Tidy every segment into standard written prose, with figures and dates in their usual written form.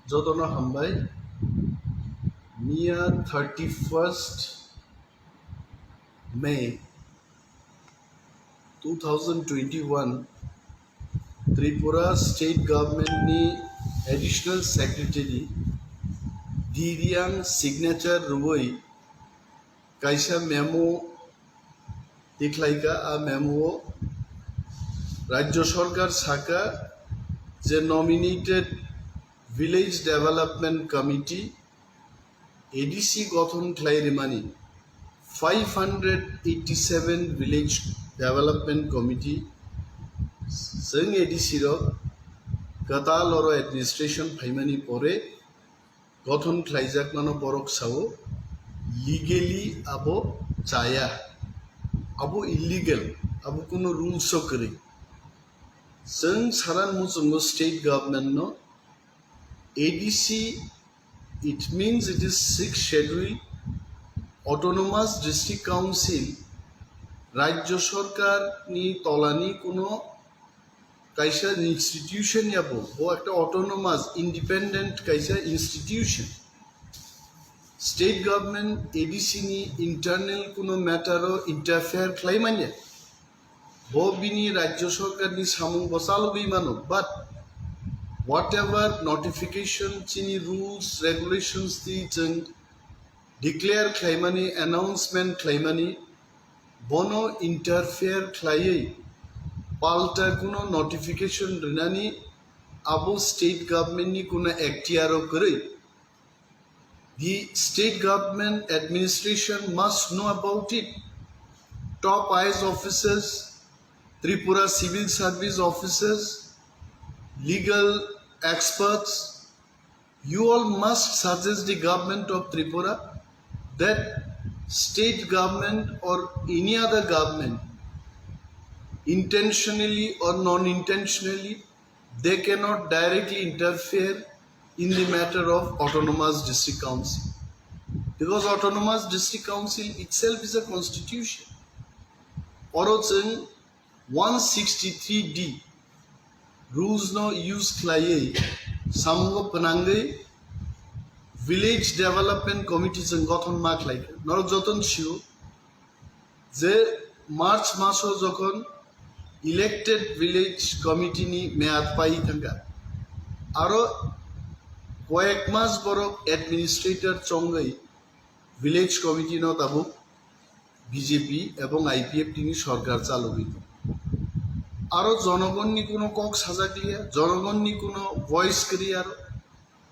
Jodona Hambai, near 31st May 2021, Tripura State Government ni Additional Secretary Diriang Signature Ruboi Kaisa Memo Tiklaika a memo Rajya Sarkar Saka the nominated Village Development Committee ADC Gothon Klairimani 587 Village Development Committee Sing ADC Ro Gata Loro Administration Paimani Pore Gothon Klaijak Mano Borok Sao legally abo chaya abo illegal abo kuno rules sokri Sing Saran Musungo state government no ADC it means it is 6th schedule autonomous district council Rajya Sarkar ni tolani kuno kaisa institution yabo o ekta autonomous independent kaisa institution state government ADC ni internal kuno matter o interfere claimanya bo bini Rajya Sarkar ni samung bosalo bimano but whatever notification chini rules regulations ti chung declare claimani announcement claimani bono interfere claye palta kuno notification rinani abo state government ni kuno ekhtiaro kore the state government administration must know about it top IAS officers Tripura civil service officers legal experts, you all must suggest the government of Tripura that state government or any other government, intentionally or non-intentionally, they cannot directly interfere in the matter of autonomous district council. Because autonomous district council itself is a constitution. Orochen 163D rules no use claye samgo panangai village development committee jeng gothon ma clay nor joton shio je March maso jokhon elected village committee ni mead pai thanga aro koyek mas borok administrator chongai village committee no tabu BJP ebong IPF tini সরকার চালবিত আরো জনগণ নি কোনো cock সাজা clear জনগণ নি কোনো voice clear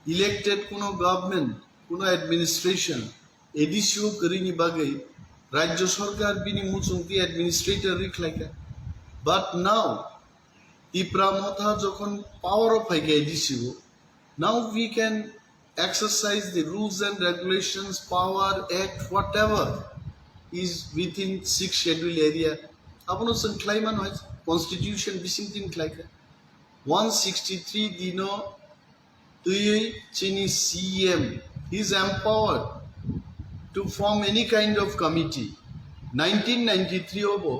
elected কোনো government কোনো অ্যাডমিনিস্ট্রেশন এডিসিও করিনি বাগে রাজ্য সরকার বিনি মুচুংতি অ্যাডমিনিস্ট্রেটর রিখলাইকা বাট নাও তিপ্রামথা যখন পাওয়ার অফ হাইকে এডিসিও now we can exercise the rules and regulations power act whatever is within 6th schedule area apuno sang claiman hoy constitution bising like 163 dino tui chini CM is empowered to form any kind of committee 1993 obo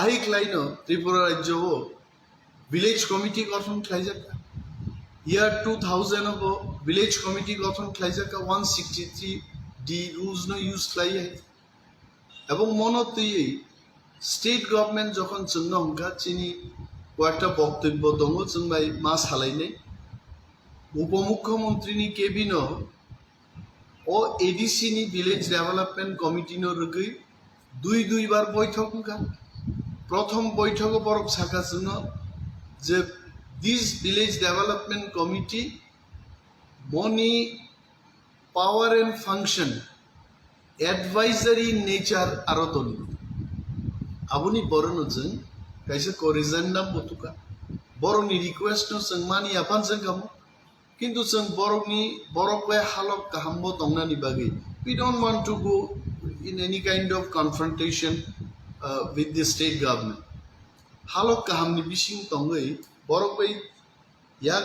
ahi klaino Tripura rajyo village committee গঠন খাইজাকা year 2000 obo village committee গঠন খাইজাকা 163 d rules no use খাইয়া এবং মনতেই state government যখন Chunnu Hakka চিনি কয়েকটা বক্তব্য দङ जों bye मा सालायनाय उपमुख्यमंत्री नि केबिन ও এডিসি নি ভিলেজ ডেভেলপমেন্ট কমিটি ন রগৈ দুইবার বৈঠক হংকা প্রথম বৈঠক বরক সাকা জন্য যে this village development committee money power and function advisory nature aroton abuni borono jeng kaisa corrigan nam botuka boroni request no jeng mani apan jeng kamu kintu jeng borok we halok kahambo tongnani bagi we don't want to go in any kind of confrontation with the state government halok kahamni bising tongai borok bai yak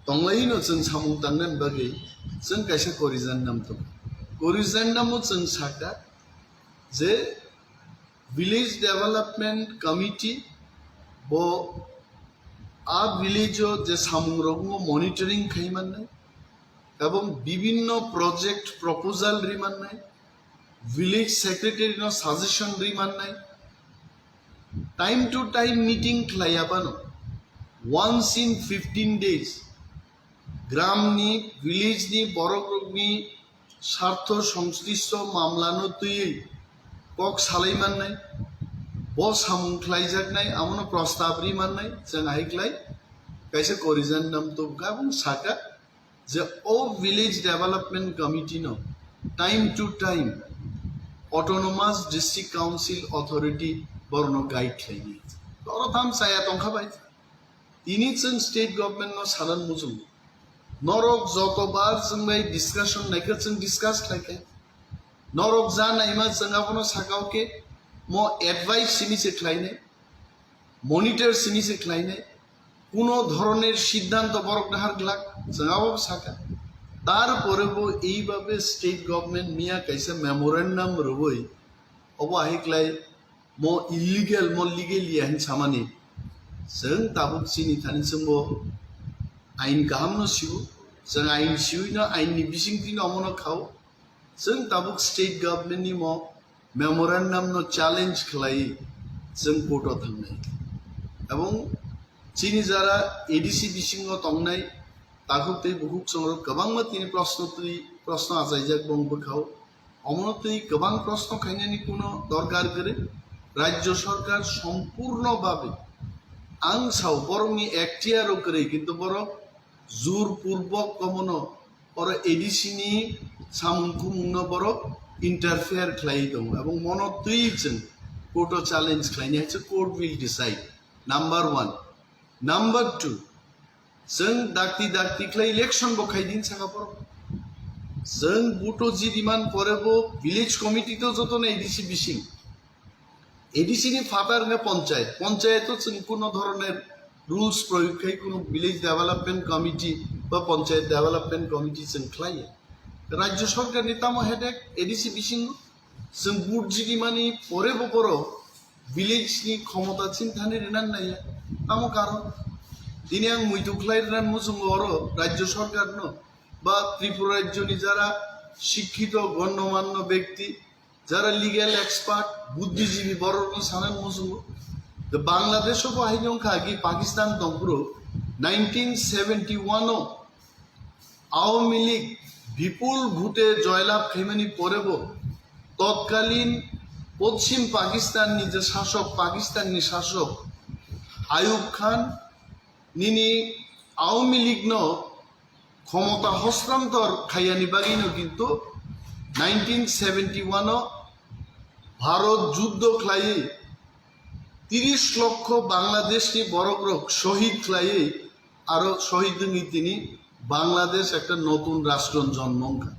tonglai no jeng samung tangan bagi जों kaisa corrigan nam to corrigan namo जों saka je village development committee bo a village je samrogmo monitoring khaiman nai ebong bibhinno project proposal riman nai village secretary no suggestion riman nai time to time meeting khlaiabano once in 15 days গ্রাম নি village নি বড়গ্রুপ নি স্বার্থ সংশ্লিষ্ট মামলানো তুই cock Solaiman নাই ব সামুংख्लाइजाक নাই আমনো প্রস্তাব রিমান নাই जों आइक्लाय কাইসে করিজান নাম তো এবং সাকা যে ও ভিলেজ ডেভেলপমেন্ট কমিটি নো time to time autonomous district council authority বর্ণ গাইড খাইনি দরথাম সায়া তংখাবাই ইনি जों स्टेट गभर्नमेंट नो सानान मुजुं नरक जतबार जोंनाय डिस्काशन नायखौ जों डिस्कास खालायखाय नरक जानायमा जों आपनो साकावके म एडभाइस सिनिसे खालायनाय मनिटर सिनिसे खालायनाय কোনো ধরনের সিদ্ধান্ত বরক নাহার গ্লাক जोंआबो साका তারপরেও এইভাবে স্টেট গভর্নমেন্ট মিয়া কাইসে মেমোরেন্ডাম রবই অবো আহিক্লাই म इलिगेल म लिगेलिया हिन सामानि जों ताबुक सिनि थानि जोंबो आइन गाहामनो सिउ जों आइन सिउइनो आइननि बिसिंथिनो अमनो खाव जों ताबुक स्टेट गभर्नमेंट नि म मेमोरेंडम नो चैलेंज खलाई जों कोर्टआव थांनाय এবং চিনি যারা এডিসি বিসিংও তংনাই তাকুতে বহুত সঙ্গ गोबां তিনি প্রশ্ন আজাইজাক বংবখাও অমনতেই गोबां প্রশ্ন খাইনানি কোনো দরকার করে রাজ্য সরকার সম্পূর্ণভাবে আংসাও বরংনি একটিয়ারও করে কিন্তু বড় জোরপূর্বক কমনো বড় এডিসিনি সামুংকুমুংনো বড় ইন্টারফেয়ার খাই দं এবং মনতেই जों কোর্টও চ্যালেঞ্জ খাইনি হচ্ছে court will decide number 1 number 2 जों दाक्ति खाय इलेक्शन बखायदिन साखापर जों बुटो जि डिमान्ड परेबो विलेज कमिटी तो जतन एडिसि नि फादार ने पंचायत तो जों कोनो धरनेर रुल्स प्रयोग खाय कोनो विलेज डेभेलपमेंट कमिटी बा पंचायत डेभेलपमेंट कमिटी जों खायो राज्य सरकार नि तामो हेडेक एडिसि बिसिं जों बुट जि डिमान्डनि परेबो परो विलेज नि क्षमता चिन्तानि रिनान नाया तामो कारण दिनै आं मुइदुख्लाय रान मुजुंगरो राज्य सरकार नो बा त्रिपुरा राज्यनि जारा शिक्षित गण्यमान्य व्यक्ति जारा लिगेल एक्सपार्ट बुद्धिजीवी बरनो सानान मुजुंगो द बांग्लादेशो बाहायनो खागि पाकिस्तान दंपुरो 1971 आवामी लीग विपुल भोटे जयलाभ खायमानि परेबो तत्कालीन पश्चिम पाकिस्तान नि जे शासक पाकिस्ताननि शासक आयुब खान निनी आवामी लीग नो क्षमता हस्तांतर खायानि बागिनो किन्तु 1971 भारत युद्ध खाई 30 लक्ष बांग्लादेशनि बरग्रक शहीद खाई और शहीद नीतिनि बांग्लादेश एक नतून राष्ट्र जन्मंखा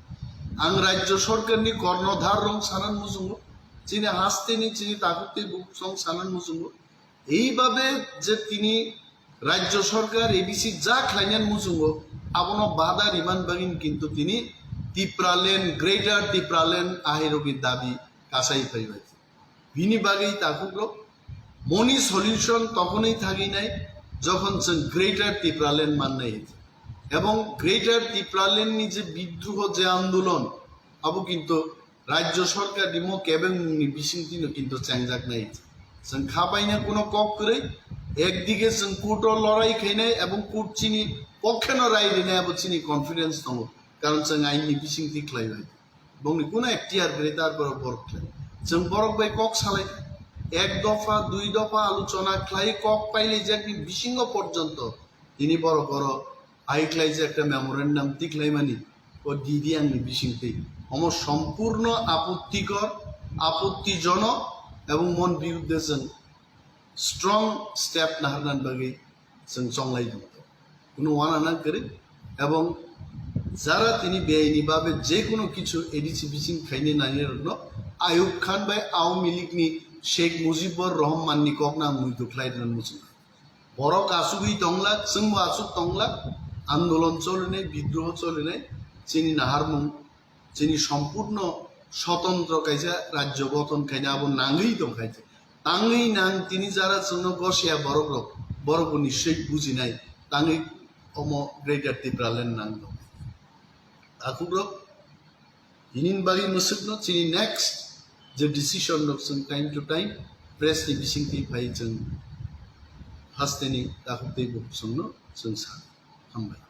आं राज्य सरकारनि कर्णधार रं सानान मुजुंगो चिनि हास्तेनि चिनि ताकुते बुकसं सानान मुजुंगो এইভাবে যে তিনি রাজ্য সরকার এডিসি যা খাইনান মুজুঙ্গো আপনো বাধা রিমান বাগিন কিন্তু তিনি টিপ্রালেন গ্রেটার টিপ্রালেন আহিরবি দাবি কাসাই ফাইবাই বিনি বাগেই তাকুগ্র মনি সলিউশন তখনই থাকি নাই যখন जों গ্রেটার টিপ্রালেন মাননাই এবং গ্রেটার টিপ্রালেন নি যে বিদ্রোহ যে আন্দোলন আবু কিন্তু রাজ্য সরকার দিমো কেবেং নি বিসিংতিনো কিন্তু চেঞ্জাক নাই जों खाबायनो कोनो कक करे एकदिके जों कोर्टआव लड़ाई खायनाय एवं कोर्ट चिनि पक्षेनो राय दिनायाबो चिनि कन्फिडेंस दङ कारण जों आइननि बिसिंथि खालायबाय बंनि कोनो एक्टियार करे तारपर बरक खाय जों बरक बाय कक सालाय एक दफा दुई दफा आलोचना खाय कक पाइले जेकनि बिसिंग पर्यन्त दिनै बरक गर आइक्लाय जे একটা मेमोरेंडम तिख्लायमानि ও দিদি आंनि बिसिंथि हम सम्पूर्ण आपत्तिकर आपत्तिजनक এবং মন বিরুদ্ধে जों স্ট্রং স্টেপ নাহারনান বাগै जों সংলাই দं কোনো ওয়ানা করে এবং যারা তিনি বেআইনিভাবে যে কোনো কিছু এডিসি বিসিং খাইনে নানির আয়ুব খান বাই আওয়ামী লীগনি শেখ মুজিবুর রহমাননি ককনা মুইদুখ্লাইরান মুসুং বরক আসুগি তংলা जोंबो आसुक तंगला आंदोलन चलिनाय বিদ্রোহ चलिनाय চিনি নাহারমুং চিনি সম্পূর্ণ स्वतंत्र खायसे राज्य गठन खायने अब नांगै दं खायसे Tangi nang tini jara jono gosya borok nischoi buji nai tangi omo greater tibralen nang do. Aku bro, inin bagi musukno chini next the decision of some time to time press ni bisingti pai jeng hasteni takutei buk sungno jeng sa hambai.